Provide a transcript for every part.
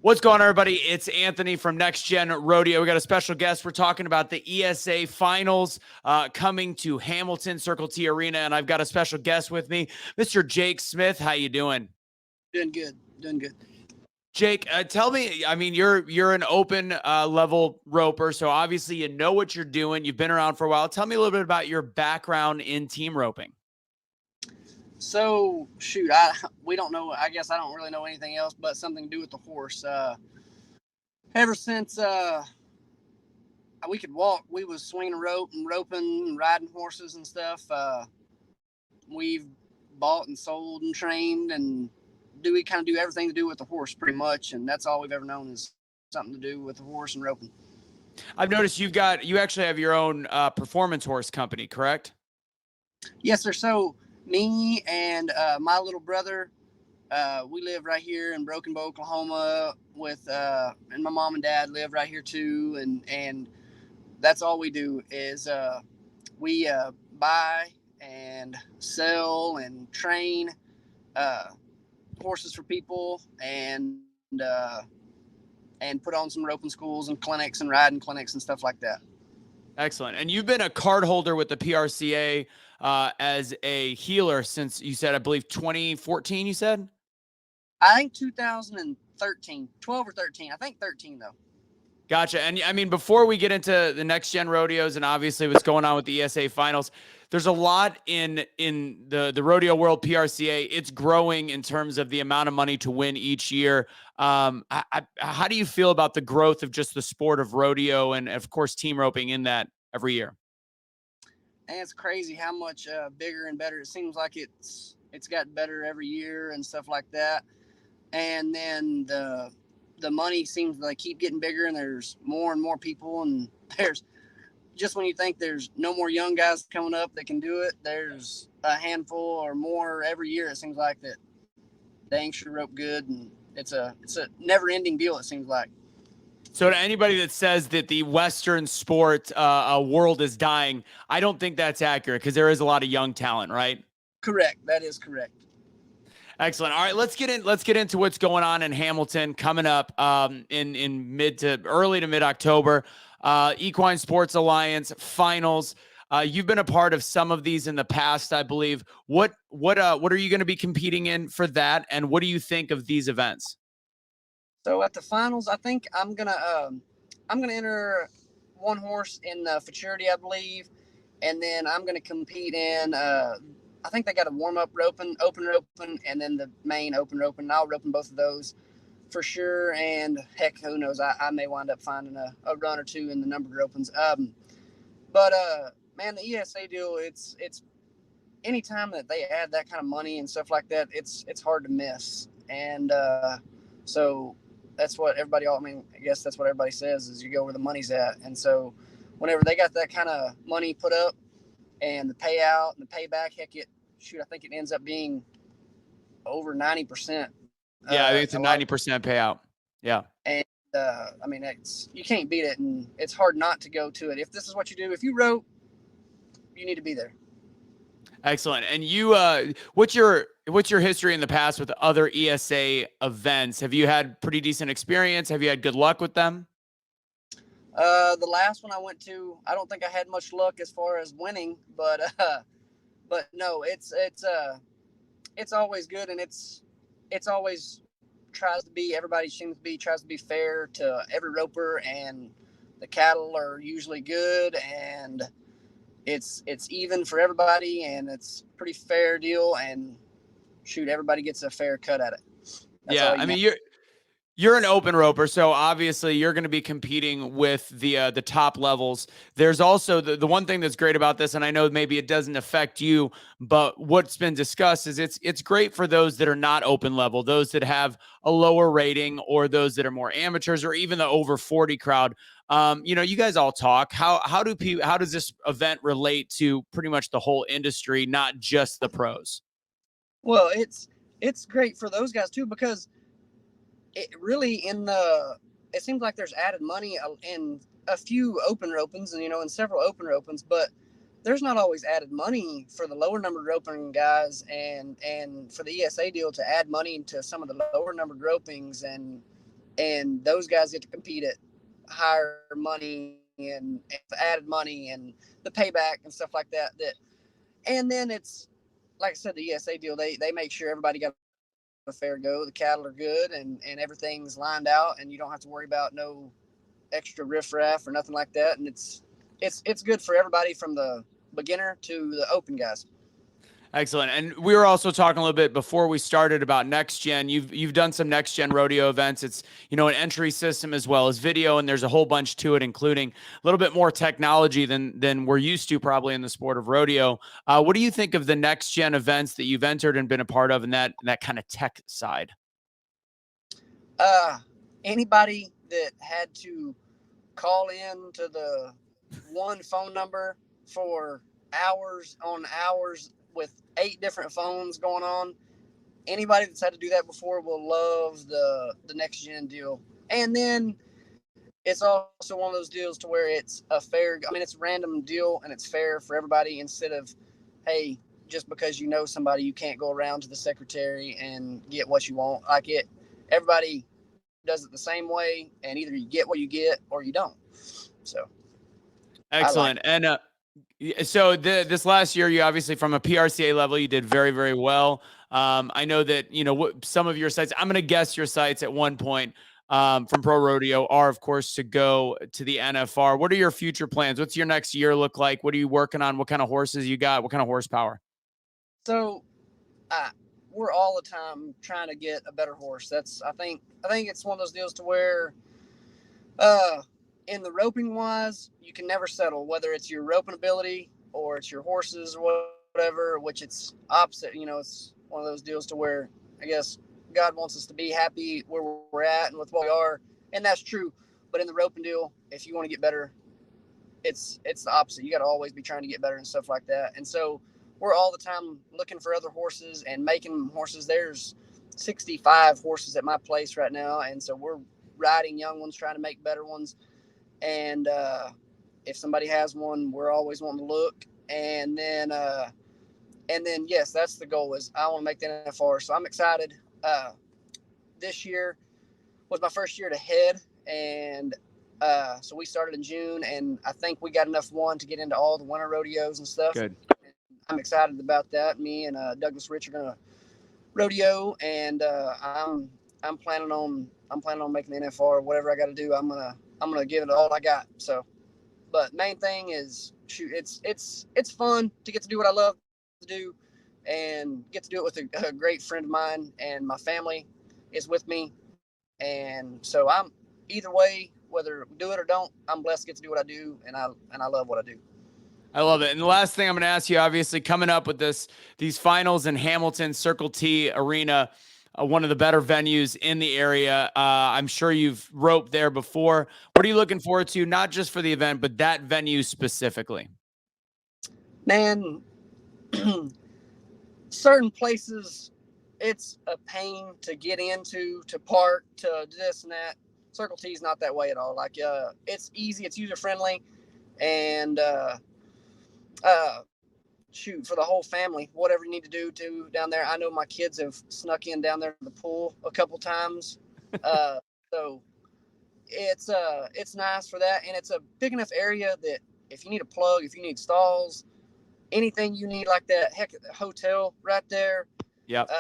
What's going on, everybody? It's Anthony from Next Gen Rodeo. We got a special guest. We're talking about the ESA finals coming to Hamilton Circle T Arena, and I've got a special guest with me, Mr. Jake Smith. How you doing? Doing good. Doing good. Jake, tell me. I mean, you're an open level roper, so obviously you know what you're doing. You've been around for a while. Tell me a little bit about your background in team roping. So shoot, we don't know. I guess I don't really know anything else but something to do with the horse. Ever since we could walk, we was swinging a rope and roping and riding horses and stuff. We've bought and sold and trained and we kind of do everything to do with the horse pretty much, and that's all we've ever known is something to do with the horse and roping. I've noticed you actually have your own performance horse company, correct? Yes, sir. So me and my little brother, we live right here in Broken Bow, Oklahoma, and my mom and dad live right here too, and that's all we do is we buy and sell and train horses for people and put on some roping schools and clinics and riding clinics and stuff like that. Excellent. And you've been a card holder with the PRCA as a healer since, you said, I believe 2014, you said? I think 2013, 12 or 13. I think 13, though. Gotcha. And I mean, before we get into the next gen rodeos and obviously what's going on with the ESA finals, there's a lot in the rodeo world. PRCA, it's growing in terms of the amount of money to win each year. How do you feel about the growth of just the sport of rodeo and, of course, team roping in that every year? And it's crazy how much bigger and better it seems like it's gotten better every year and stuff like that. And then the money seems to keep getting bigger, and there's more and more people, and there's just when you think there's no more young guys coming up that can do it, there's a handful or more every year. It seems like that they ain't sure rope good, and it's a never ending deal. It seems like. So to anybody that says that the Western sport world is dying, I don't think that's accurate because there is a lot of young talent, right? Correct. That is correct. Excellent. All right, let's get into what's going on in Hamilton coming up in early to mid October. Equine Sports Alliance finals. You've been a part of some of these in the past, I believe. What are you going to be competing in for that, and what do you think of these events? So at the finals, I think I'm gonna enter one horse in futurity, I believe, and then I'm gonna compete in. I think they got a warm up open roping, and then the main open roping. I'll rope in both of those for sure. And heck, who knows? I may wind up finding a run or two in the numbered ropings. But man, the ESA deal, it's anytime that they add that kind of money and stuff like that, it's hard to miss. And so that's what everybody. I mean, I guess that's what everybody says is you go where the money's at. And so whenever they got that kind of money put up, and the payout and the payback, heck, I think it ends up being over 90%. Yeah, I think it's a 90% payout. Yeah. And I mean, you can't beat it, and it's hard not to go to it. If this is what you do, if you rope, you need to be there. Excellent. And you, what's your history in the past with other ESA events? Have you had pretty decent experience? Have you had good luck with them? The last one I went to, I don't think I had much luck as far as winning, but no, it's always good, and it's always tries to be. Everybody tries to be fair to every roper, and the cattle are usually good, and it's even for everybody, and it's a pretty fair deal, and shoot, everybody gets a fair cut at it. Yeah, I mean, you're an open roper, so obviously you're going to be competing with the top levels. There's also the one thing that's great about this, and I know maybe it doesn't affect you, but what's been discussed is it's great for those that are not open level, those that have a lower rating, or those that are more amateurs, or even the over 40 crowd. You guys all talk. How does this event relate to pretty much the whole industry, not just the pros? Well, it's great for those guys too, because it really it seems like there's added money in a few open ropings and in several open ropings, but there's not always added money for the lower numbered roping guys, and for the ESA deal to add money into some of the lower numbered ropings, and and those guys get to compete at higher money and added money and the payback and stuff like that. And then it's like I said, the ESA deal. They make sure everybody got a fair go. The cattle are good and everything's lined out, and you don't have to worry about no extra riffraff or nothing like that. And it's good for everybody from the beginner to the open guys. Excellent. And we were also talking a little bit before we started about next gen. You've done some next gen rodeo events. It's, an entry system as well as video, and there's a whole bunch to it, including a little bit more technology than we're used to probably in the sport of rodeo. What do you think of the next gen events that you've entered and been a part of in that kind of tech side? Anybody that had to call in to the one phone number for hours on hours with 8 different phones going on, anybody that's had to do that before will love the next gen deal. And then it's also one of those deals to where it's a fair, I mean, it's a random deal and it's fair for everybody, instead of, hey, just because you know somebody, you can't go around to the secretary and get what you want. Like everybody does it the same way, and either you get what you get or you don't. So excellent. And so this last year, you obviously, from a PRCA level, you did very, very well. I know that, some of your sites, I'm going to guess your sites at one point from Pro Rodeo are, of course, to go to the NFR. What are your future plans? What's your next year look like? What are you working on? What kind of horses you got? What kind of horsepower? So we're all the time trying to get a better horse. I think it's one of those deals to where in the roping wise, you can never settle, whether it's your roping ability or it's your horses or whatever, which it's opposite. It's one of those deals to where I guess God wants us to be happy where we're at and with what we are, and that's true. But in the roping deal, if you want to get better, it's the opposite. You got to always be trying to get better and stuff like that. And so we're all the time looking for other horses and making horses. There's 65 horses at my place right now, and so we're riding young ones, trying to make better ones. And if somebody has one, we're always wanting to look. And then yes, that's the goal. Is I want to make the NFR. So I'm excited. This year was my first year to head, and so we started in June, and I think we got enough one to get into all the winter rodeos and stuff. Good. I'm excited about that. Me and Douglas Rich are gonna rodeo, and I'm planning on making the NFR. Whatever I got to do, I'm gonna give it all I got. So, but main thing is shoot. It's fun to get to do what I love to do, and get to do it with a great friend of mine, and my family is with me, and so I'm either way, whether we do it or don't, I'm blessed to get to do what I do, and I love what I do. I love it. And the last thing I'm going to ask you, obviously, coming up with these finals in Hamilton Circle T Arena, one of the better venues in the area. I'm sure you've roped there before. What are you looking forward to, not just for the event, but that venue specifically? Man, certain places, it's a pain to get into, to park, to this and that. Circle T is not that way at all. Like, it's easy, it's user friendly, and shoot, for the whole family, whatever you need to do down there. I know my kids have snuck in down there to the pool a couple times. So it's nice for that. And it's a big enough area that if you need a plug, if you need stalls, anything you need like that, heck, the hotel right there. Yep.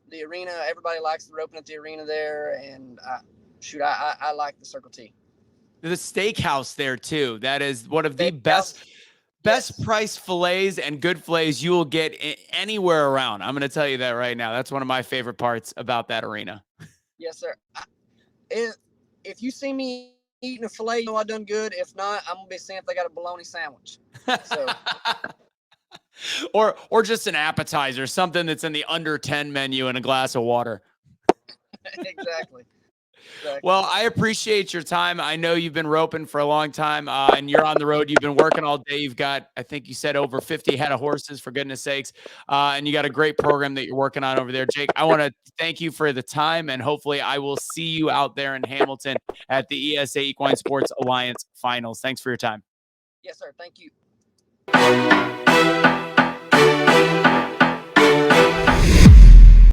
The arena, everybody likes the roping at the arena there. And I like the Circle T. The steakhouse there too. That is one of the best priced fillets and good fillets you will get anywhere around. I'm going to tell you that right now. That's one of my favorite parts about that arena. Yes, sir. If you see me eating a fillet, you know I done good. If not, I'm gonna be seeing if they got a bologna sandwich. So. or just an appetizer, something that's in the under 10 menu and a glass of water. Exactly. Well, I appreciate your time. I know you've been roping for a long time, and you're on the road. You've been working all day. You've got, I think you said, over 50 head of horses, for goodness sakes, and you got a great program that you're working on over there. Jake, I want to thank you for the time, and hopefully I will see you out there in Hamilton at the ESA Equine Sports Alliance Finals. Thanks for your time. Yes, sir. Thank you.